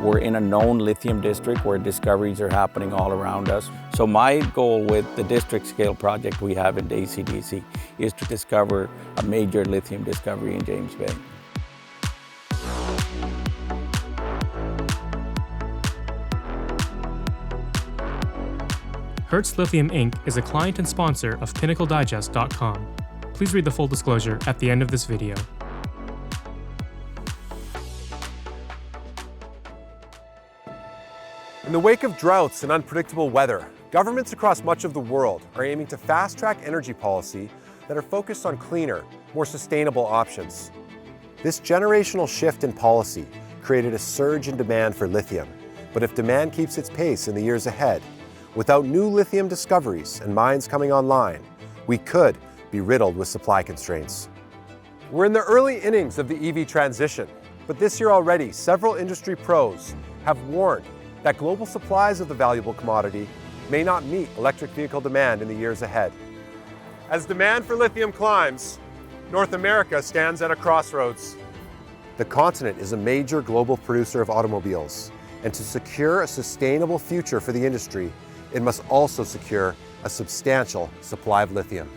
We're in a known lithium district where discoveries are happening all around us. So my goal with the district scale project we have in ACDC is to discover a major lithium discovery in James Bay. Hertz Lithium Inc. is a client and sponsor of PinnacleDigest.com. Please read the full disclosure at the end of this video. In the wake of droughts and unpredictable weather, governments across much of the world are aiming to fast-track energy policy that are focused on cleaner, more sustainable options. This generational shift in policy created a surge in demand for lithium. But if demand keeps its pace in the years ahead, without new lithium discoveries and mines coming online, we could be riddled with supply constraints. We're in the early innings of the EV transition, but this year already, several industry pros have warned that global supplies of the valuable commodity may not meet electric vehicle demand in the years ahead. As demand for lithium climbs, North America stands at a crossroads. The continent is a major global producer of automobiles, and to secure a sustainable future for the industry, it must also secure a substantial supply of lithium.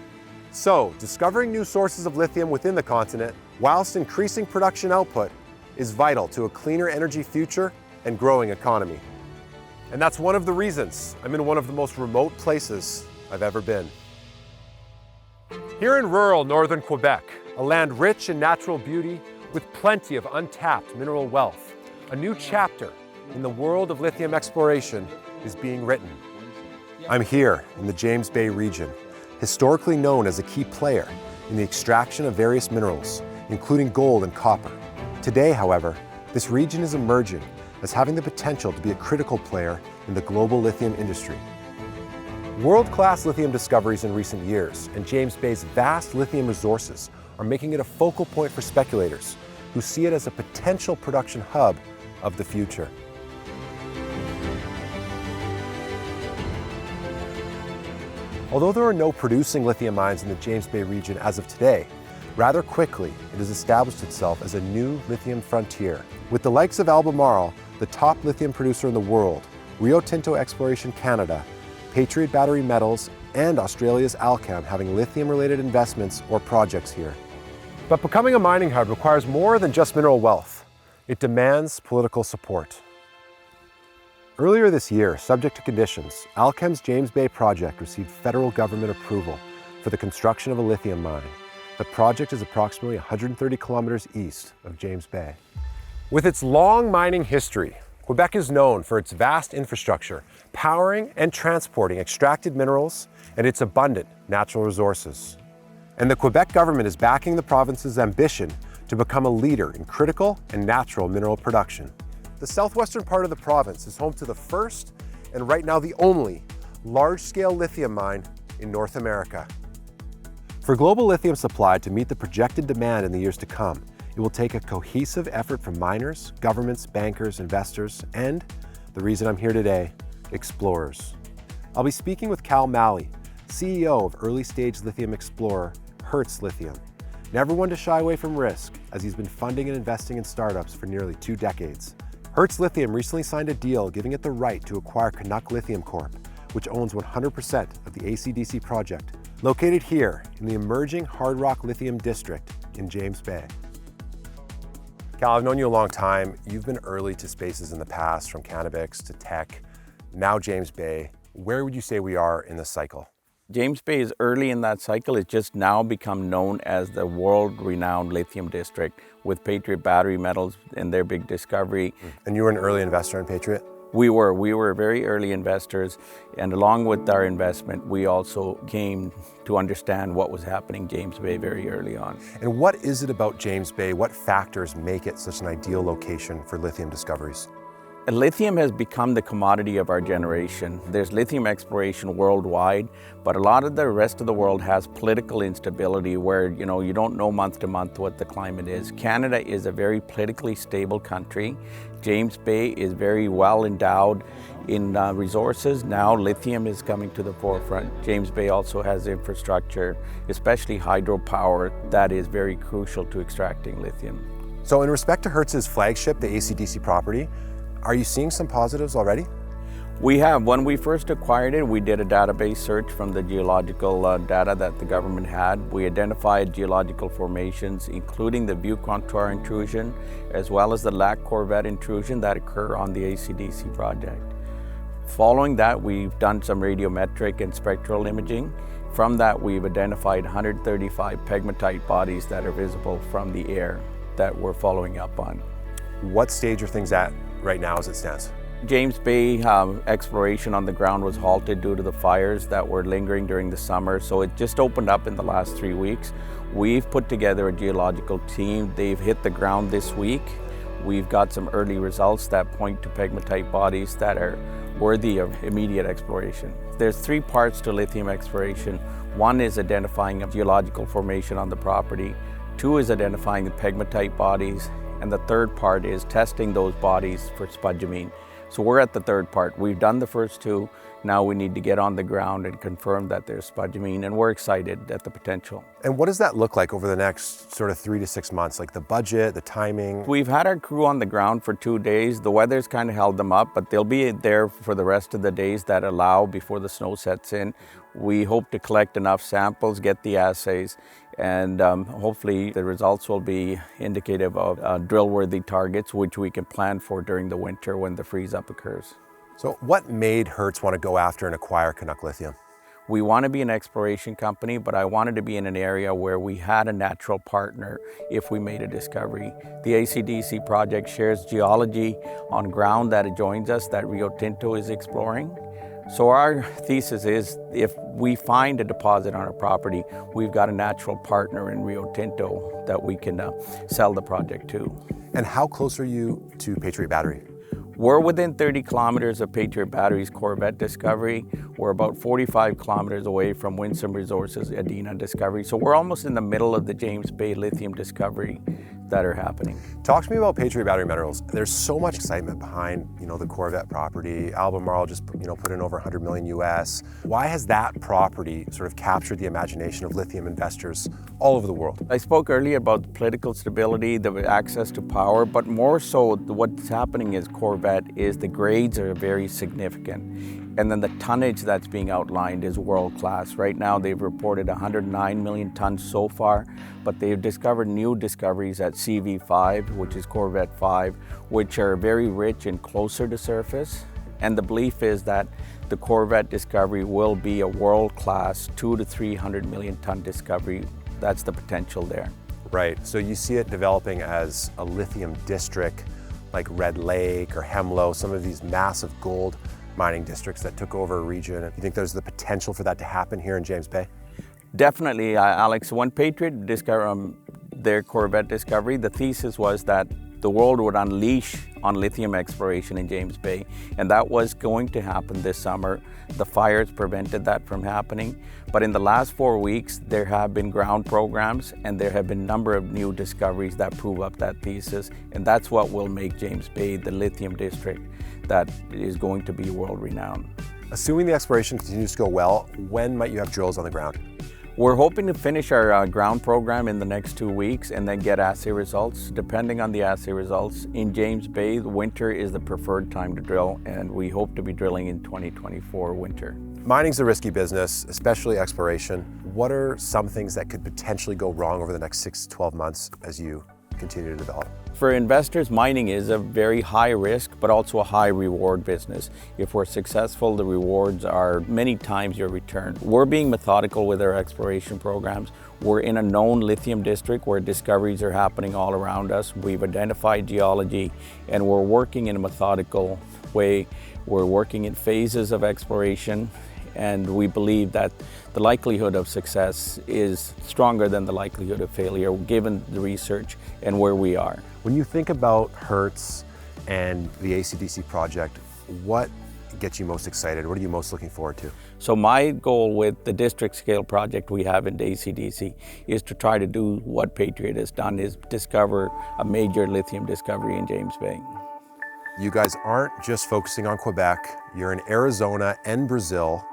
So, discovering new sources of lithium within the continent, whilst increasing production output, is vital to a cleaner energy future and growing economy. And that's one of the reasons I'm in one of the most remote places I've ever been. Here in rural northern Quebec, a land rich in natural beauty with plenty of untapped mineral wealth, a new chapter in the world of lithium exploration is being written. I'm here in the James Bay region, historically known as a key player in the extraction of various minerals, including gold and copper. Today, however, this region is emerging as having the potential to be a critical player in the global lithium industry. World-class lithium discoveries in recent years and James Bay's vast lithium resources are making it a focal point for speculators who see it as a potential production hub of the future. Although there are no producing lithium mines in the James Bay region as of today, rather quickly it has established itself as a new lithium frontier. With the likes of Albemarle, the top lithium producer in the world, Rio Tinto Exploration Canada, Patriot Battery Metals, and Australia's Alchem having lithium-related investments or projects here. But becoming a mining hub requires more than just mineral wealth. It demands political support. Earlier this year, subject to conditions, Alchem's James Bay project received federal government approval for the construction of a lithium mine. The project is approximately 130 kilometers east of James Bay. With its long mining history, Quebec is known for its vast infrastructure, powering and transporting extracted minerals and its abundant natural resources. And the Quebec government is backing the province's ambition to become a leader in critical and natural mineral production. The southwestern part of the province is home to the first, and right now the only, large-scale lithium mine in North America. For global lithium supply to meet the projected demand in the years to come, it will take a cohesive effort from miners, governments, bankers, investors, and, the reason I'm here today, explorers. I'll be speaking with Cal Malley, CEO of early-stage lithium explorer Hertz Lithium. Never one to shy away from risk, as he's been funding and investing in startups for nearly 2 decades. Hertz Lithium recently signed a deal giving it the right to acquire Canuck Lithium Corp, which owns 100% of the ACDC project, located here in the emerging Hard Rock Lithium District in James Bay. Cal, I've known you a long time. You've been early to spaces in the past, from cannabis to tech, now James Bay. Where would you say we are in the cycle? James Bay is early in that cycle. It's just now become known as the world-renowned lithium district with Patriot Battery Metals and their big discovery. And you were an early investor in Patriot? We were very early investors, and along with our investment, we also came to understand what was happening in James Bay very early on. And what is it about James Bay? What factors make it such an ideal location for lithium discoveries? Lithium has become the commodity of our generation. There's lithium exploration worldwide, but a lot of the rest of the world has political instability where, you don't know month to month what the climate is. Canada is a very politically stable country. James Bay is very well endowed in resources. Now lithium is coming to the forefront. James Bay also has infrastructure, especially hydropower, that is very crucial to extracting lithium. So in respect to Hertz's flagship, the ACDC property, Are you seeing some positives already? We have. When we first acquired it, we did a database search from the geological data that the government had. We identified geological formations, including the view contour intrusion, as well as the Lac Corvette intrusion that occur on the AC/DC project. Following that, we've done some radiometric and spectral imaging. From that, we've identified 135 pegmatite bodies that are visible from the air that we're following up on. What stage are things at right now as it stands? James Bay exploration on the ground was halted due to the fires that were lingering during the summer, so it just opened up in the last 3 weeks. We've put together a geological team. They've hit the ground this week. We've got some early results that point to pegmatite bodies that are worthy of immediate exploration. There's 3 parts to lithium exploration. 1 is identifying a geological formation on the property. 2 is identifying the pegmatite bodies. And the 3rd part is testing those bodies for spodumene. So we're at the 3rd part. We've done the first 2. Now we need to get on the ground and confirm that there's spodumene, and we're excited at the potential. And what does that look like over the next sort of 3 to 6 months? Like the budget, the timing? We've had our crew on the ground for 2 days. The weather's kind of held them up, but they'll be there for the rest of the days that allow before the snow sets in. We hope to collect enough samples, get the assays, and hopefully the results will be indicative of drill-worthy targets, which we can plan for during the winter when the freeze-up occurs. So what made Hertz want to go after and acquire Canuck Lithium? We want to be an exploration company, but I wanted to be in an area where we had a natural partner if we made a discovery. The AC/DC project shares geology on ground that adjoins us that Rio Tinto is exploring. So our thesis is if we find a deposit on our property, we've got a natural partner in Rio Tinto that we can sell the project to. And how close are you to Patriot Battery? We're within 30 kilometers of Patriot Battery's Corvette discovery. We're about 45 kilometers away from Winsome Resources' Adina discovery. So we're almost in the middle of the James Bay lithium discovery that are happening. Talk to me about Patriot Battery Minerals. There's so much excitement behind, the Corvette property. Albemarle just, put in over 100 million US. Why has that property sort of captured the imagination of lithium investors all over the world? I spoke earlier about the political stability, the access to power, but more so what's happening is Corvette is the grades are very significant. And then the tonnage that's being outlined is world-class. Right now they've reported 109 million tons so far, but they've discovered new discoveries at CV5, which is Corvette 5, which are very rich and closer to surface. And the belief is that the Corvette discovery will be a world-class 200 to 300 million ton discovery. That's the potential there. Right, so you see it developing as a lithium district like Red Lake or Hemlo, some of these massive gold mining districts that took over a region. You think there's the potential for that to happen here in James Bay? Definitely, Alex. When Patriot discovered their Corvette discovery, the thesis was that the world would unleash on lithium exploration in James Bay, and that was going to happen this summer. The fires prevented that from happening, but in the last 4 weeks, there have been ground programs, and there have been a number of new discoveries that prove up that thesis, and that's what will make James Bay the lithium district that is going to be world-renowned. Assuming the exploration continues to go well, when might you have drills on the ground? We're hoping to finish our ground program in the next 2 weeks and then get assay results. Depending on the assay results, in James Bay, the winter is the preferred time to drill, and we hope to be drilling in 2024 winter. Mining's a risky business, especially exploration. What are some things that could potentially go wrong over the next 6 to 12 months as you continue to develop? For investors, mining is a very high risk, but also a high reward business. If we're successful, the rewards are many times your return. We're being methodical with our exploration programs. We're in a known lithium district where discoveries are happening all around us. We've identified geology, and we're working in a methodical way. We're working in phases of exploration, and we believe that the likelihood of success is stronger than the likelihood of failure, given the research and where we are. When you think about Hertz and the AC/DC project, what gets you most excited? What are you most looking forward to? So my goal with the district scale project we have in AC/DC is to try to do what Patriot has done, is discover a major lithium discovery in James Bay. You guys aren't just focusing on Quebec, you're in Arizona and Brazil.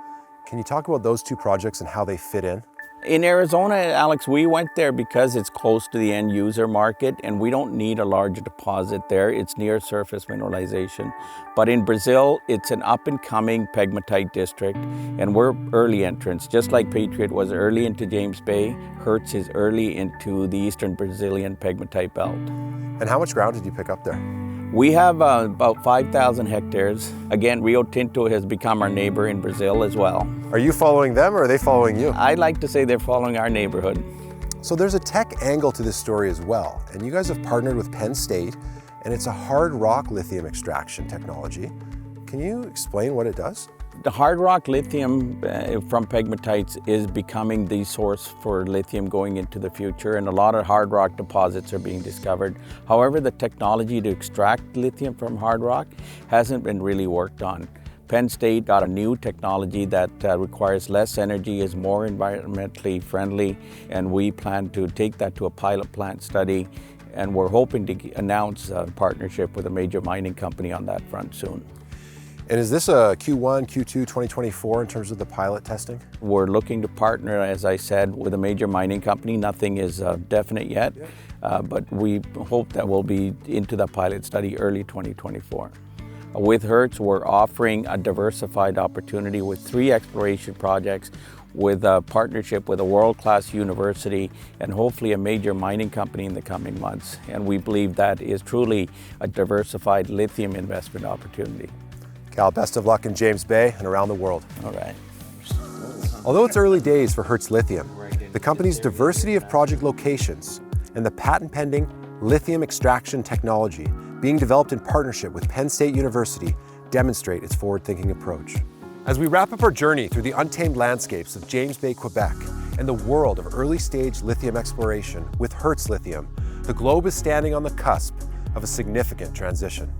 Can you talk about those 2 projects and how they fit in? In Arizona, Alex, we went there because it's close to the end user market and we don't need a large deposit there. It's near surface mineralization. But in Brazil, it's an up and coming pegmatite district and we're early entrants. Just like Patriot was early into James Bay, Hertz is early into the eastern Brazilian pegmatite belt. And how much ground did you pick up there? We have about 5,000 hectares. Again, Rio Tinto has become our neighbor in Brazil as well. Are you following them or are they following you? I like to say they're following our neighborhood. So there's a tech angle to this story as well. And you guys have partnered with Penn State and it's a hard rock lithium extraction technology. Can you explain what it does? The hard rock lithium from pegmatites is becoming the source for lithium going into the future, and a lot of hard rock deposits are being discovered. However, the technology to extract lithium from hard rock hasn't been really worked on. Penn State got a new technology that requires less energy, is more environmentally friendly, and we plan to take that to a pilot plant study, and we're hoping to announce a partnership with a major mining company on that front soon. And is this a Q1, Q2, 2024 in terms of the pilot testing? We're looking to partner, as I said, with a major mining company. Nothing is definite yet, but we hope that we'll be into the pilot study early 2024. With Hertz, we're offering a diversified opportunity with 3 exploration projects with a partnership with a world-class university and hopefully a major mining company in the coming months. And we believe that is truly a diversified lithium investment opportunity. Cal, best of luck in James Bay and around the world. All right. Although it's early days for Hertz Lithium, the company's diversity of project locations and the patent-pending lithium extraction technology being developed in partnership with Penn State University demonstrate its forward-thinking approach. As we wrap up our journey through the untamed landscapes of James Bay, Quebec, and the world of early-stage lithium exploration with Hertz Lithium, the globe is standing on the cusp of a significant transition.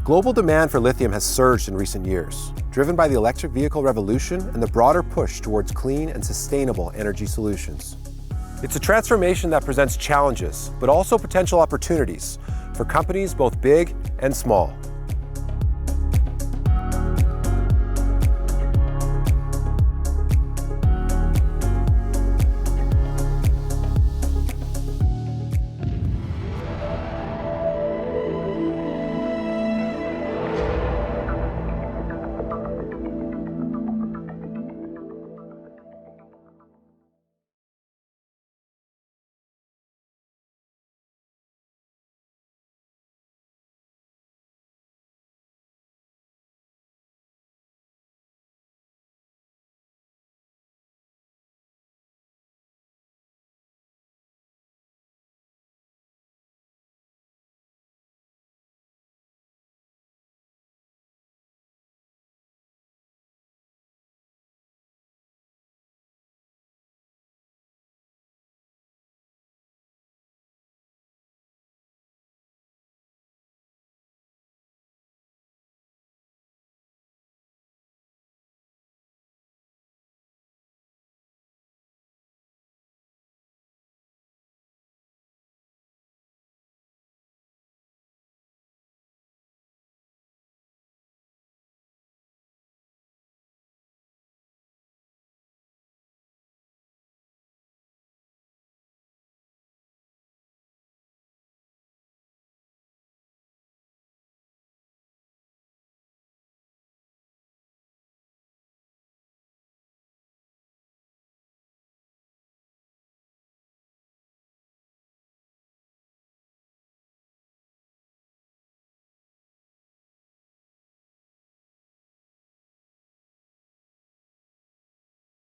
Global demand for lithium has surged in recent years, driven by the electric vehicle revolution and the broader push towards clean and sustainable energy solutions. It's a transformation that presents challenges, but also potential opportunities for companies both big and small.